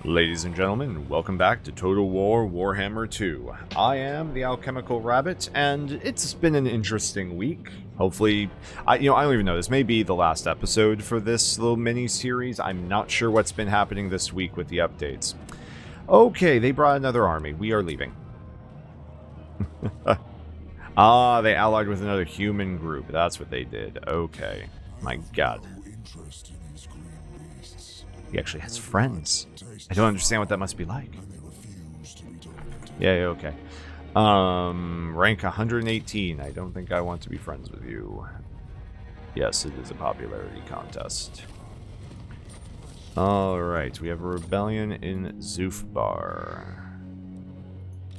Ladies and gentlemen, welcome back to Total War Warhammer 2. I am the Alchemical Rabbit, and it's been an interesting week. Hopefully, I don't even know, this may be the last episode for this little mini-series. I'm not sure what's been happening this week with the updates. Okay, they brought another army. We are leaving. They allied with another human group. That's what they did. Okay. My god. He actually has friends. I don't understand what that must be like. Yeah, okay. Rank 118. I don't think I want to be friends with you. Yes, it is a popularity contest. Alright, we have a rebellion in Zufbar.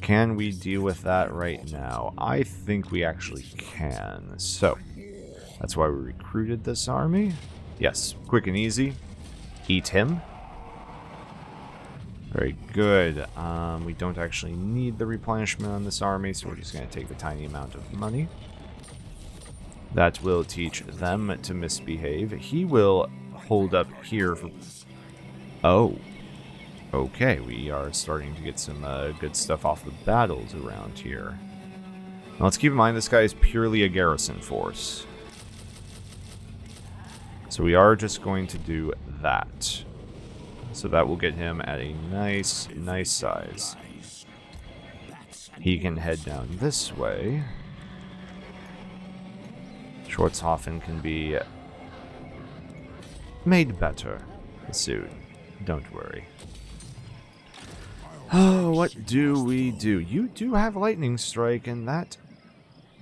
Can we deal with that right now? I think we actually can. So, that's why we recruited this army. Yes, quick and easy. Eat him. Very good. We don't actually need the replenishment on this army, so we're just going to take the tiny amount of money. That will teach them to misbehave. He will hold up here for... Oh. Okay, we are starting to get some good stuff off the battles around here. Now, let's keep in mind this guy is purely a garrison force. So we are just going to do that. So that will get him at a nice size. He can head down this way. Schwarzhofen can be made better soon. Don't worry. Oh, what do we do? You do have lightning strike, and that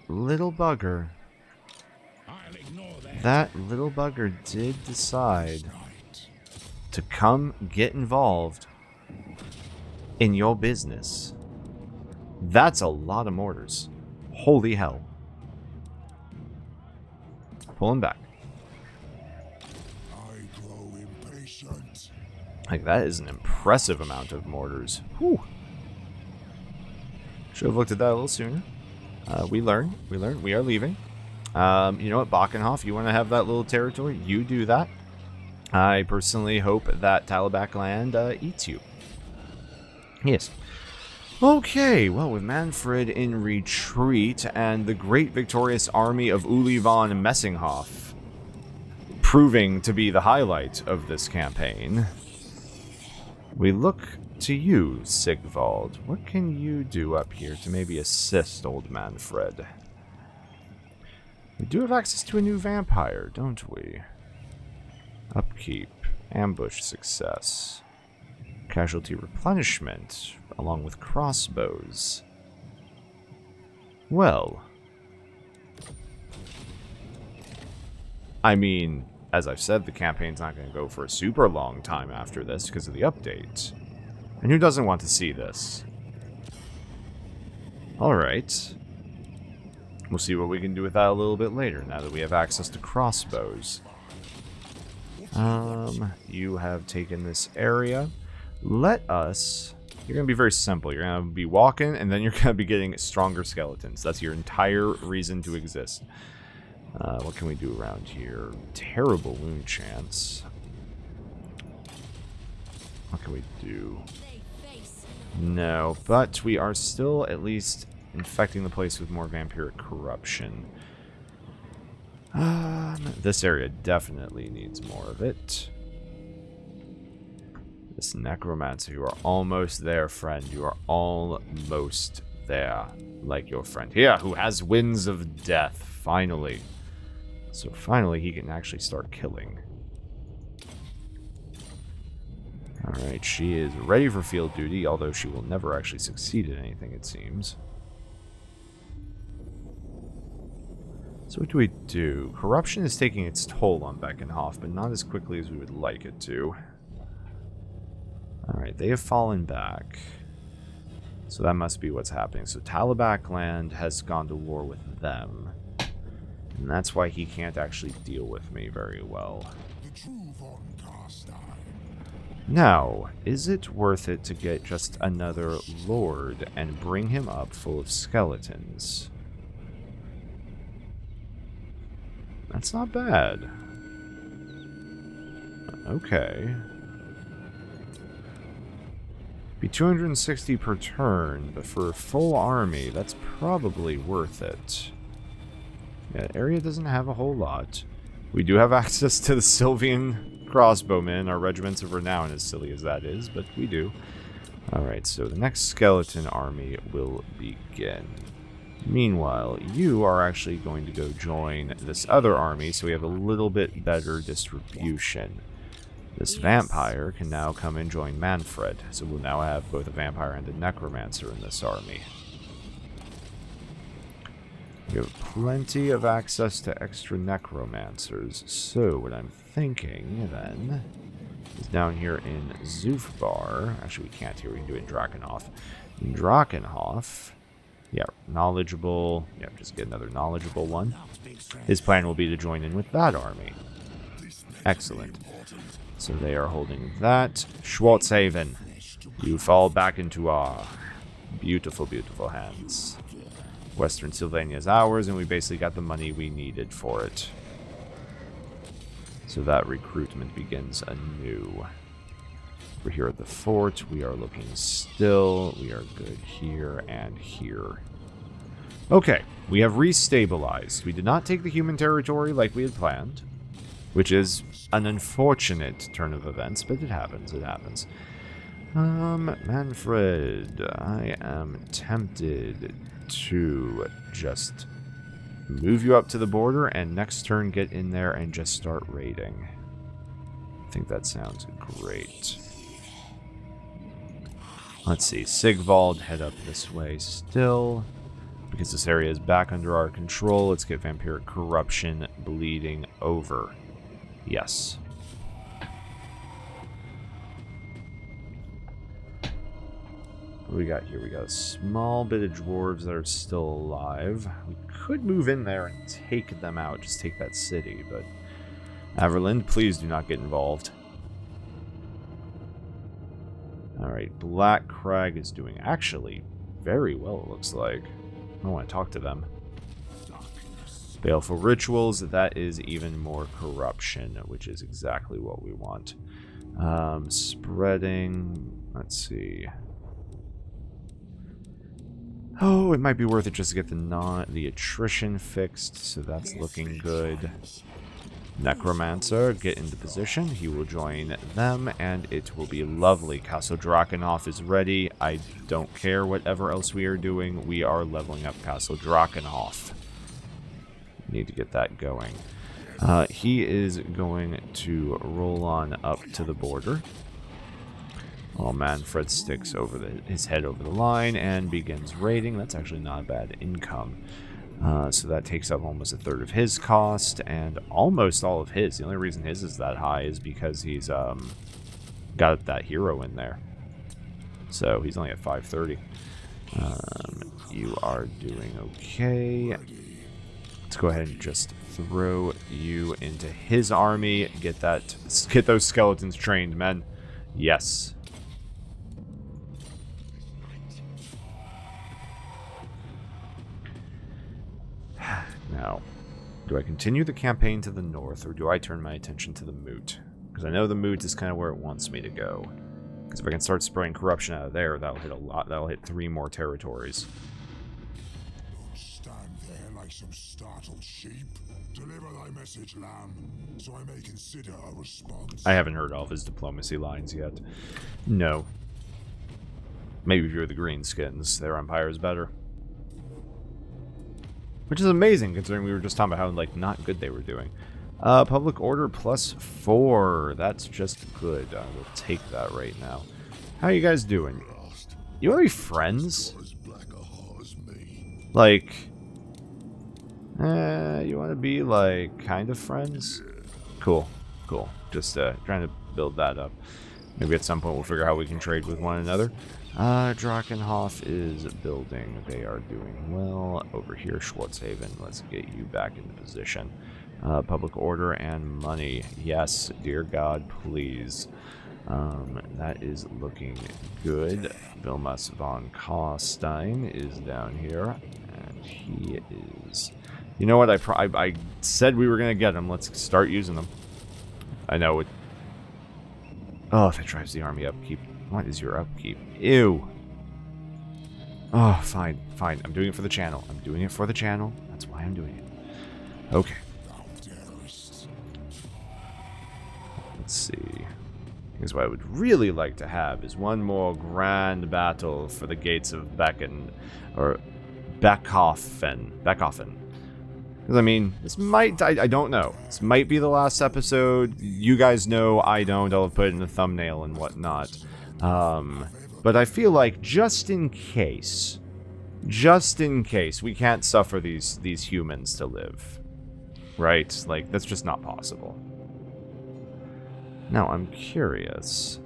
little bugger... That little bugger did decide to come get involved in your business. That's a lot of mortars. Holy hell. Pull him back. Like, that is an impressive amount of mortars. Whew. Should have looked at that a little sooner. We learned. We are leaving. You know what, Bakenhof, you want to have that little territory? You do that. I personally hope that Talabak land eats you. Yes. Okay, well, with Manfred in retreat and the great victorious army of Uli von Messinghoff proving to be the highlight of this campaign, we look to you, Sigvald. What can you do up here to maybe assist old Manfred? We do have access to a new vampire, don't we? Upkeep, ambush success, casualty replenishment, along with crossbows. Well, I mean, as I've said, the campaign's not going to go for a super long time after this because of the update. And who doesn't want to see this? Alright. We'll see what we can do with that a little bit later, now that we have access to crossbows. You have taken this area. Let us... You're going to be very simple. You're going to be walking, and then you're going to be getting stronger skeletons. That's your entire reason to exist. What can we do around here? Terrible wound chance. What can we do? No, but we are still at least infecting the place with more vampiric corruption. This area definitely needs more of it. This necromancer, you are almost there, friend. You are almost there, like your friend here, who has winds of death, finally. So finally he can actually start killing. Alright, she is ready for field duty, although she will never actually succeed at anything, it seems. So what do we do? Corruption is taking its toll on Beckenhoff, but not as quickly as we would like it to. Alright, they have fallen back. So that must be what's happening. So Talabak land has gone to war with them. And that's why he can't actually deal with me very well. Now, is it worth it to get just another lord and bring him up full of skeletons? That's not bad. Okay. Be 260 per turn, but for a full army, that's probably worth it. Yeah, area doesn't have a whole lot. We do have access to the Sylvian crossbowmen, our regiments of renown, as silly as that is, but we do. Alright, so the next skeleton army will begin. Meanwhile, you are actually going to go join this other army, so we have a little bit better distribution. This vampire can now come and join Manfred, so we'll now have both a vampire and a necromancer in this army. We have plenty of access to extra necromancers, so what I'm thinking then is down here in Zufbar. Actually, we can't here, we can do it in Drakenhof. In Drakenhof, yeah, knowledgeable, yeah, just get another knowledgeable one. His plan will be to join in with that army. Excellent. So they are holding that. Schwarzhaven, you fall back into our beautiful, beautiful hands. Western Sylvania is ours, and we basically got the money we needed for it. So that recruitment begins anew. We're here at the fort. We are looking still. We are good here and here. Okay, we have restabilized. We did not take the human territory like we had planned, which is an unfortunate turn of events, but it happens, it happens. Manfred, I am tempted to just move you up to the border and next turn get in there and just start raiding. I think that sounds great. Let's see, Sigvald, head up this way still. Because this area is back under our control, let's get Vampiric Corruption bleeding over. Yes. What do we got here? We got a small bit of dwarves that are still alive. We could move in there and take them out, just take that city, but Averland, please do not get involved. Alright, Black Crag is doing actually very well, it looks like. I want to talk to them. Baleful Rituals, that is even more corruption, which is exactly what we want. Spreading, let's see. Oh, it might be worth it just to get the attrition fixed, so that's looking good. Necromancer, get into position. He will join them, and it will be lovely. Castle Drakenhof is ready. I don't care whatever else we are doing. We are leveling up Castle Drakenhof. Need to get that going. He is going to roll on up to the border. While Manfred sticks over his head over the line and begins raiding. That's actually not a bad income. So that takes up almost a third of his cost and almost all of his. The only reason his is that high is because he's got that hero in there. So he's only at 530. You are doing okay. Let's go ahead and just throw you into his army. Get those skeletons trained, men. Yes. Now, do I continue the campaign to the north, or do I turn my attention to the Moot? Because I know the Moot is kind of where it wants me to go. Because if I can start spraying corruption out of there, that'll hit a lot. That'll hit 3 more territories. Stand there like some startled sheep. Deliver thy message, lamb, so I may consider a response. I haven't heard all of his diplomacy lines yet. No. Maybe if you're the Greenskins, their empire is better. Which is amazing, considering we were just talking about how, like, not good they were doing. Public order +4. That's just good. I will take that right now. How you guys doing? You want to be friends? Like, you want to be, like, kind of friends? Cool. Cool. Just trying to build that up. Maybe at some point we'll figure out how we can trade with one another. Drakenhof is building. They are doing well. Over here, Schwarzhaven. Let's get you back into position. Public order and money. Yes, dear God, please. That is looking good. Vilmas von Kostein is down here. And he is... You know what? I said we were going to get him. Let's start using them. I know it... Oh, that drives the army up. What is your upkeep? Ew. Oh, fine, fine. I'm doing it for the channel. I'm doing it for the channel. That's why I'm doing it. Okay. Let's see. Here's what I would really like to have is one more grand battle for the gates of Becken, or Beckhofen. Because, I mean, this might, I don't know. This might be the last episode. You guys know I don't. I'll put it in the thumbnail and whatnot. But I feel like just in case we can't suffer these humans to live, right? Like, that's just not possible. Now, I'm curious.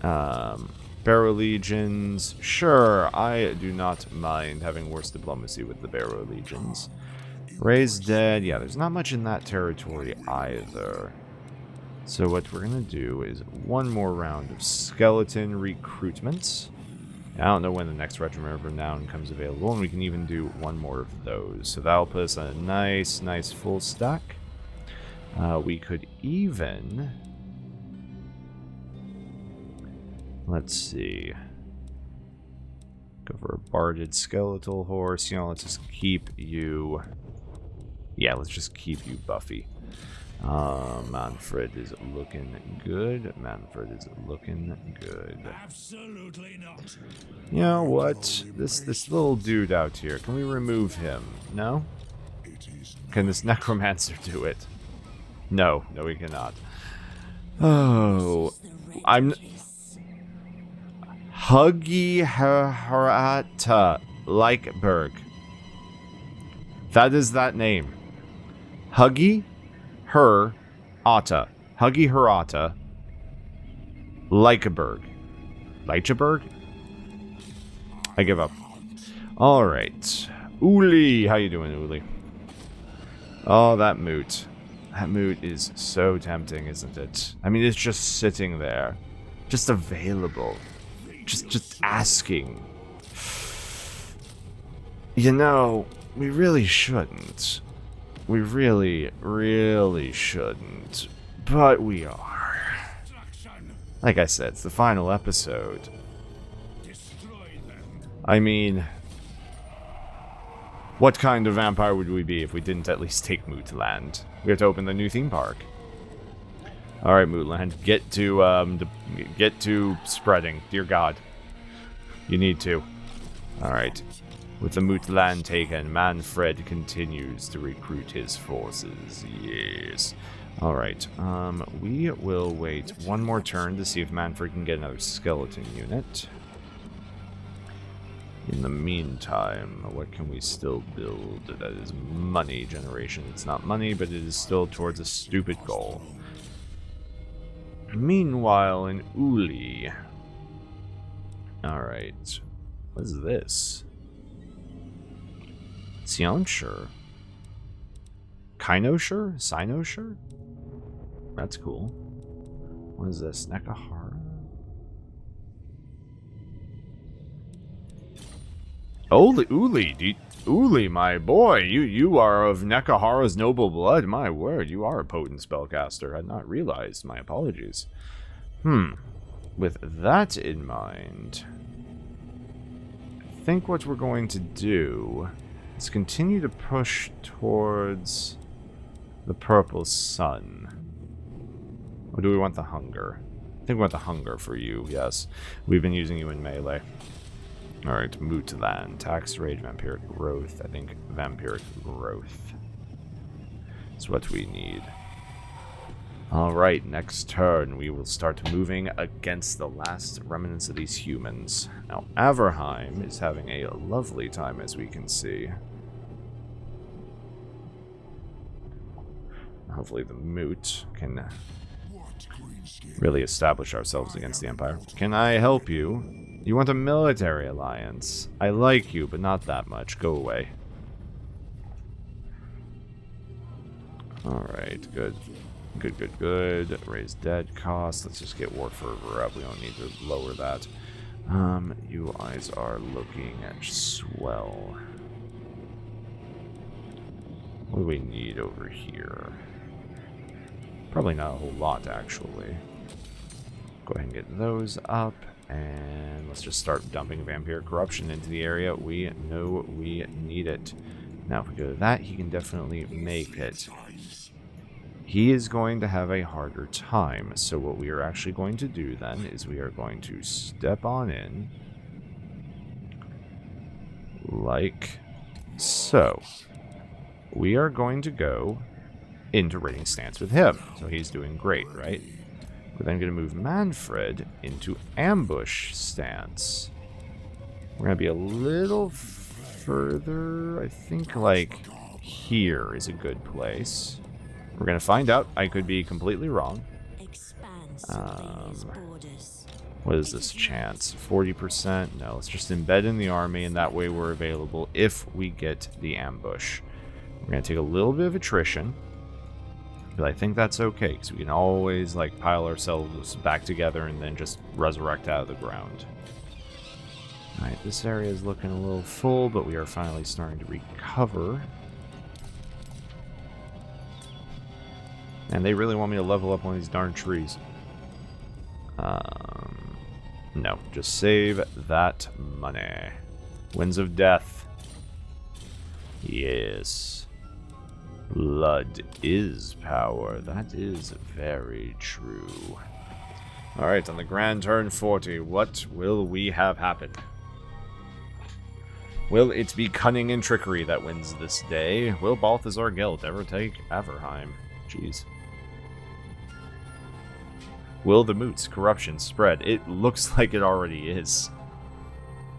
Barrow Legions. Sure, I do not mind having worse diplomacy with the Barrow Legions. Raised Dead. Yeah, there's not much in that territory either. So what we're going to do is one more round of skeleton recruitment. I don't know when the next Regiment of Renown comes available, and we can even do one more of those. So that'll put us on a nice full stack. We could even... Let's see. Go for a barded skeletal horse. You know, let's just keep you... Yeah, let's just keep you Buffy. Manfred is looking good. Manfred is looking good. Absolutely not. You know what? This little dude out here, can we remove him? No? Can this necromancer do it? No, we cannot. Oh, I'm... Huggy Herata Leichberg. That is that name. Huggy Herata. Huggy Herata Leichberg. Leichberg? I give up. Alright. Uli. How you doing, Uli? Oh, that moot. That moot is so tempting, isn't it? I mean, it's just sitting there. Just available. Just asking. You know, we really shouldn't. We really shouldn't. But we are. Like I said, it's the final episode. I mean... What kind of vampire would we be if we didn't at least take Mootland? We have to open the new theme park. Alright, Mootland, get to spreading. Dear God. You need to. Alright. With the Mootland taken, Manfred continues to recruit his forces. Yes. Alright, we will wait one more turn to see if Manfred can get another skeleton unit. In the meantime, what can we still build that is money generation? It's not money, but it is still towards a stupid goal. Meanwhile, in Uli... Alright. What is this? Sionshire? Kinoshire? Sinoshire? That's cool. What is this? Nekahara? Uli, my boy, you are of Nekahara's noble blood. My word, you are a potent spellcaster. I had not realized. My apologies. With that in mind, I think what we're going to do is continue to push towards the purple sun. Or do we want the hunger? I think we want the hunger for you, yes. We've been using you in melee. Alright, Mootland. Tax Rage, Vampiric Growth. I think Vampiric Growth is what we need. Alright, next turn we will start moving against the last remnants of these humans. Now, Averheim is having a lovely time, as we can see. Hopefully the Moot can really establish ourselves against the Empire. Can I help you? You want a military alliance. I like you, but not that much. Go away. Alright, good. Good. Raise dead cost. Let's just get War Fervor up. We don't need to lower that. You eyes are looking at swell. What do we need over here? Probably not a whole lot, actually. Go ahead and get those up. And let's just start dumping Vampire Corruption into the area. We know we need it. Now, if we go to that, he can definitely make it. He is going to have a harder time. So what we are actually going to do then is we are going to step on in. Like so. We are going to go into raiding stance with him. So he's doing great, right? We're then going to move Manfred into ambush stance. We're going to be a little further. I think like here is a good place. We're going to find out. I could be completely wrong. What is this chance? 40%? No, let's just embed in the army, and that way we're available if we get the ambush. We're going to take a little bit of attrition, but I think that's okay, because we can always like pile ourselves back together and then just resurrect out of the ground. Alright, this area is looking a little full, but we are finally starting to recover. And they really want me to level up one of these darn trees. No, just save that money. Winds of Death. Yes. Blood is power. That is very true. Alright, on the grand turn 40, what will we have happen? Will it be cunning and trickery that wins this day? Will Balthazar Gelt ever take Averheim? Jeez. Will the Moot's corruption spread? It looks like it already is.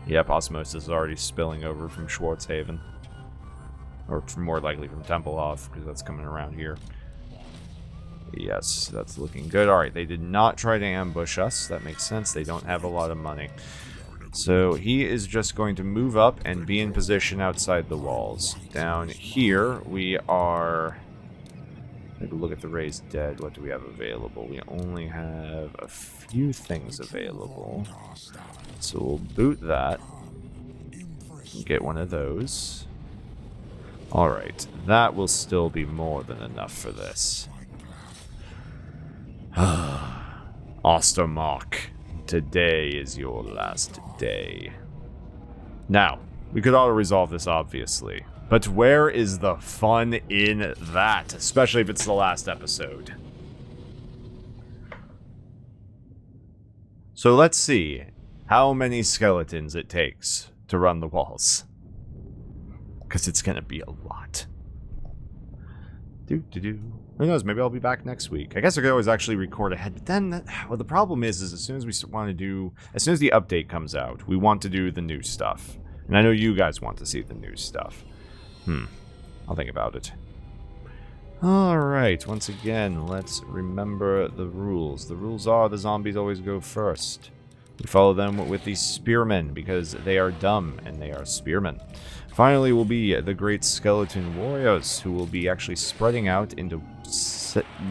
Yep, osmosis is already spilling over from Schwarzhaven. Or more likely from Tempelhof, because that's coming around here. Yes, that's looking good. Alright, they did not try to ambush us. That makes sense. They don't have a lot of money. So he is just going to move up and be in position outside the walls. Down here, we are... Take a look at the raised dead. What do we have available? We only have a few things available. So we'll boot that. Get one of those. Alright, that will still be more than enough for this. Ostermark, today is your last day. Now, we could auto-resolve this, obviously. But where is the fun in that? Especially if it's the last episode. So let's see how many skeletons it takes to run the walls. Because it's going to be a lot. Who knows, maybe I'll be back next week. I guess I could always actually record ahead, but then, well, the problem is as soon as we want to do, as soon as the update comes out, we want to do the new stuff. And I know you guys want to see the new stuff. I'll think about it. Alright, once again, let's remember the rules. The rules are the zombies always go first. We follow them with the spearmen because they are dumb and they are spearmen. Finally will be the great skeleton warriors who will be actually spreading out into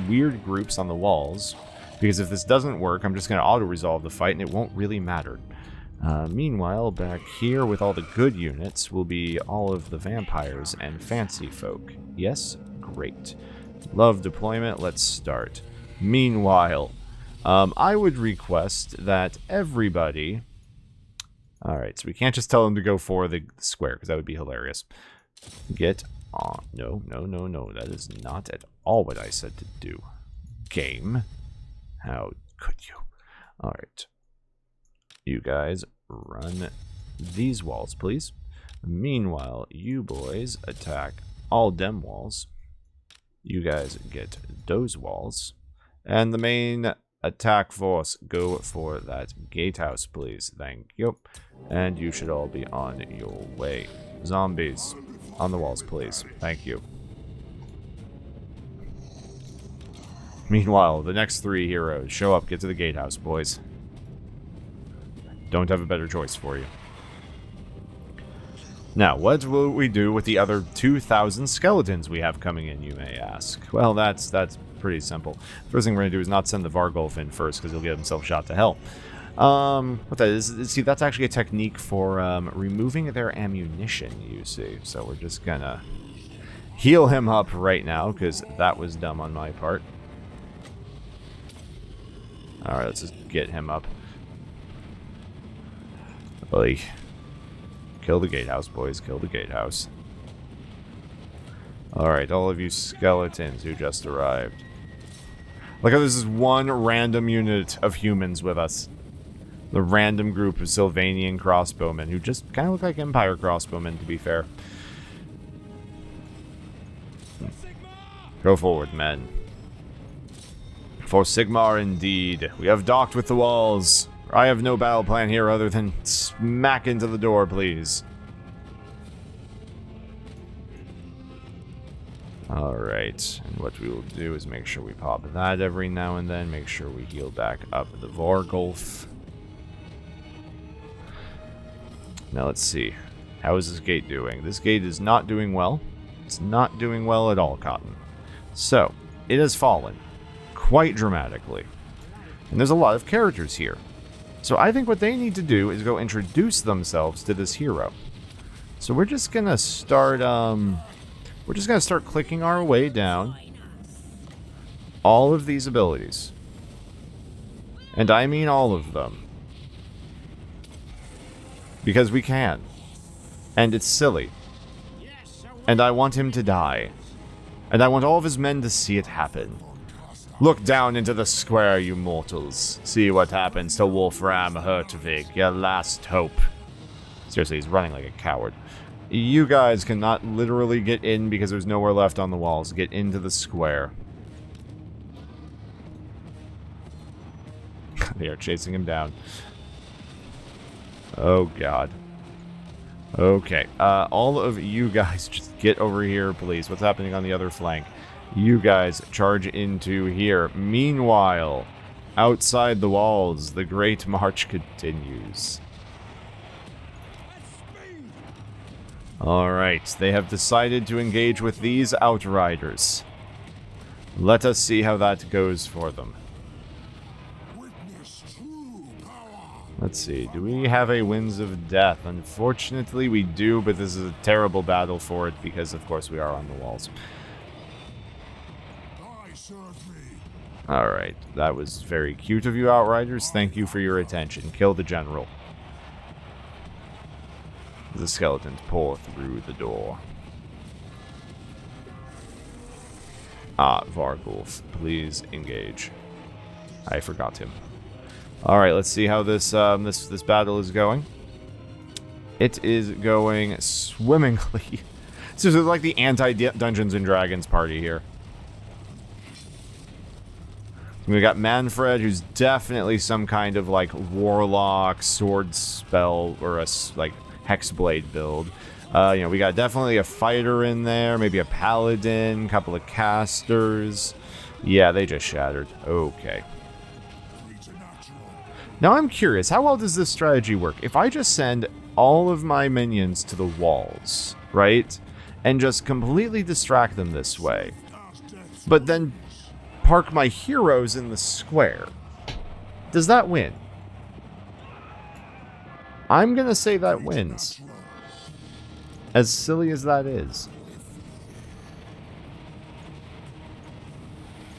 weird groups on the walls. Because if this doesn't work, I'm just going to auto-resolve the fight and it won't really matter. Meanwhile, back here with all the good units will be all of the vampires and fancy folk. Yes? Great. Love deployment. Let's start. Meanwhile, I would request that everybody... Alright, so we can't just tell them to go for the square, because that would be hilarious. Get on. No. That is not at all what I said to do. Game. How could you? Alright. You guys run these walls, please. Meanwhile, you boys attack all dem walls. You guys get those walls. And the main attack force, go for that gatehouse, please. Thank you. And you should all be on your way. Zombies, on the walls, please. Thank you. Meanwhile, the next 3 heroes, show up, get to the gatehouse, boys. Don't have a better choice for you. Now, what will we do with the other 2,000 skeletons we have coming in, you may ask? Well, that's pretty simple. First thing we're going to do is not send the Vargolf in first, because he'll get himself shot to hell. What that is, see, that's actually a technique for removing their ammunition, you see. So we're just going to heal him up right now, because that was dumb on my part. Alright, let's just get him up. Like, kill the gatehouse, boys. Kill the gatehouse. Alright, all of you skeletons who just arrived. Look how this is one random unit of humans with us. The random group of Sylvanian crossbowmen, who just kind of look like Empire crossbowmen, to be fair. Go forward, men. For Sigmar, indeed. We have docked with the walls. I have no battle plan here other than smack into the door, please. Alright, and what we will do is make sure we pop that every now and then. Make sure we heal back up the Vorgolf. Now let's see. How is this gate doing? This gate is not doing well. It's not doing well at all, Cotton. So, it has fallen. Quite dramatically. And there's a lot of characters here. So I think what they need to do is go introduce themselves to this hero. So we're just gonna start, clicking our way down all of these abilities. And I mean all of them. Because we can. And it's silly. And I want him to die. And I want all of his men to see it happen. Look down into the square, you mortals. See what happens to Wolfram Hertvig, your last hope. Seriously, he's running like a coward. You guys cannot literally get in because there's nowhere left on the walls. Get into the square. They are chasing him down. Oh, God. Okay, all of you guys just get over here, please. What's happening on the other flank? You guys charge into here. Meanwhile, outside the walls, the Great March continues. Alright, they have decided to engage with these Outriders. Let us see how that goes for them. Let's see, do we have a Winds of Death? Unfortunately, we do, but this is a terrible battle for it because, of course, we are on the walls. Alright, that was very cute of you, Outriders. Thank you for your attention. Kill the general. The skeletons pour through the door. Ah, Vargulf, please engage. I forgot him. Alright, let's see how this this battle is going. It is going swimmingly. This is like the anti-Dungeons and Dragons party here. We got Manfred, who's definitely some kind of like warlock, sword spell, or a like hexblade build. You know, we got definitely a fighter in there, maybe a paladin, couple of casters. Yeah, they just shattered. Okay. Now I'm curious, how well does this strategy work? If I just send all of my minions to the walls, right? And just completely distract them this way. But then park my heroes in the square. Does that win? I'm gonna say that wins. As silly as that is.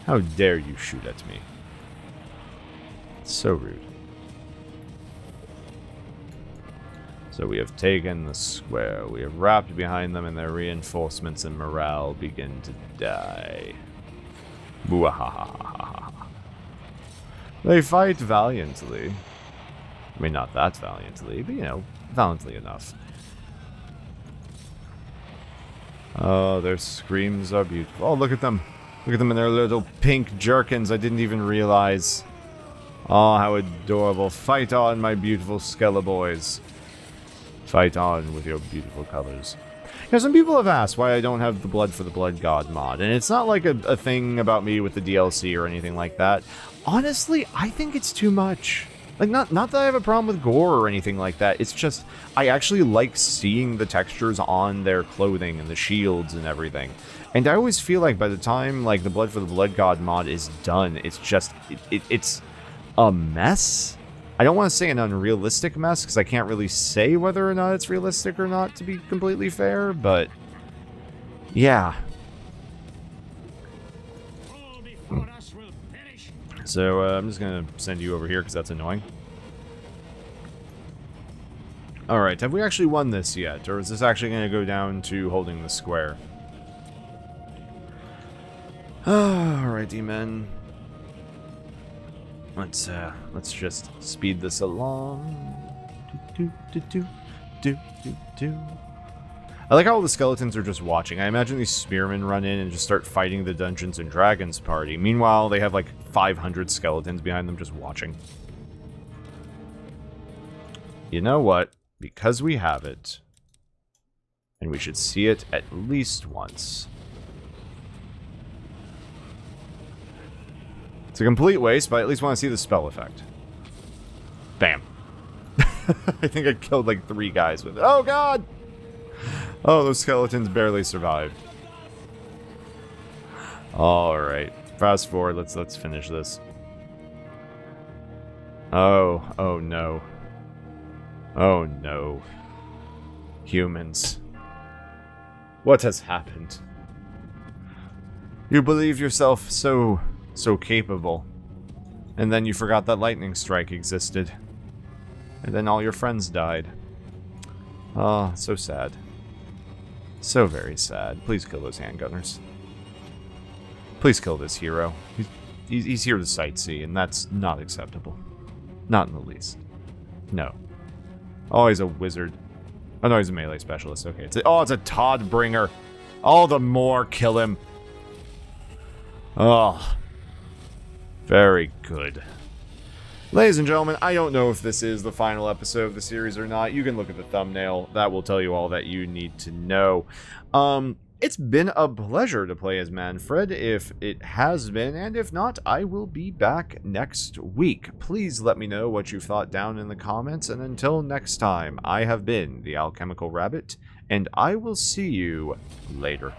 How dare you shoot at me? So rude. So we have taken the square. We have wrapped behind them, and their reinforcements and morale begin to die. Boo-ha-ha-ha-ha-ha. They fight valiantly. I mean, not that valiantly, but, you know, valiantly enough. Oh, their screams are beautiful. Oh, look at them. Look at them in their little pink jerkins. I didn't even realize. Oh, how adorable. Fight on, my beautiful Skeleborgs. Fight on with your beautiful colors. Now, some people have asked why I don't have the Blood for the Blood God mod, and it's not like a thing about me with the DLC or anything like that. Honestly, I think it's too much. Like, not that I have a problem with gore or anything like that, it's just, I actually like seeing the textures on their clothing and the shields and everything. And I always feel like by the time, like, the Blood for the Blood God mod is done, it's just, it's a mess? I don't want to say an unrealistic mess, because I can't really say whether or not it's realistic or not, to be completely fair, but yeah. So I'm just going to send you over here because that's annoying. Alright, have we actually won this yet? Or is this actually going to go down to holding the square? Alrighty, men. Let's just speed this along. I like how all the skeletons are just watching. I imagine these spearmen run in and just start fighting the Dungeons and Dragons party. Meanwhile, they have like 500 skeletons behind them just watching. You know what? Because we have it, and we should see it at least once. It's a complete waste, but I at least want to see the spell effect. Bam. I think I killed like 3 guys with it. Oh god! Oh, those skeletons barely survived. Alright. Fast forward, let's finish this. Oh no. Oh no. Humans. What has happened? You believe yourself so capable. And then you forgot that lightning strike existed. And then all your friends died. Oh, so sad. So very sad. Please kill those handgunners. Please kill this hero. He's here to sightsee, and that's not acceptable. Not in the least. No. Oh, he's a wizard. Oh, no, he's a melee specialist. Okay. It's a Todd Bringer. All the more kill him. Oh. Very good. Ladies and gentlemen, I don't know if this is the final episode of the series or not. You can look at the thumbnail. That will tell you all that you need to know. It's been a pleasure to play as Manfred, if it has been, and if not, I will be back next week. Please let me know what you thought down in the comments, and until next time, I have been the Alchemical Rabbit, and I will see you later.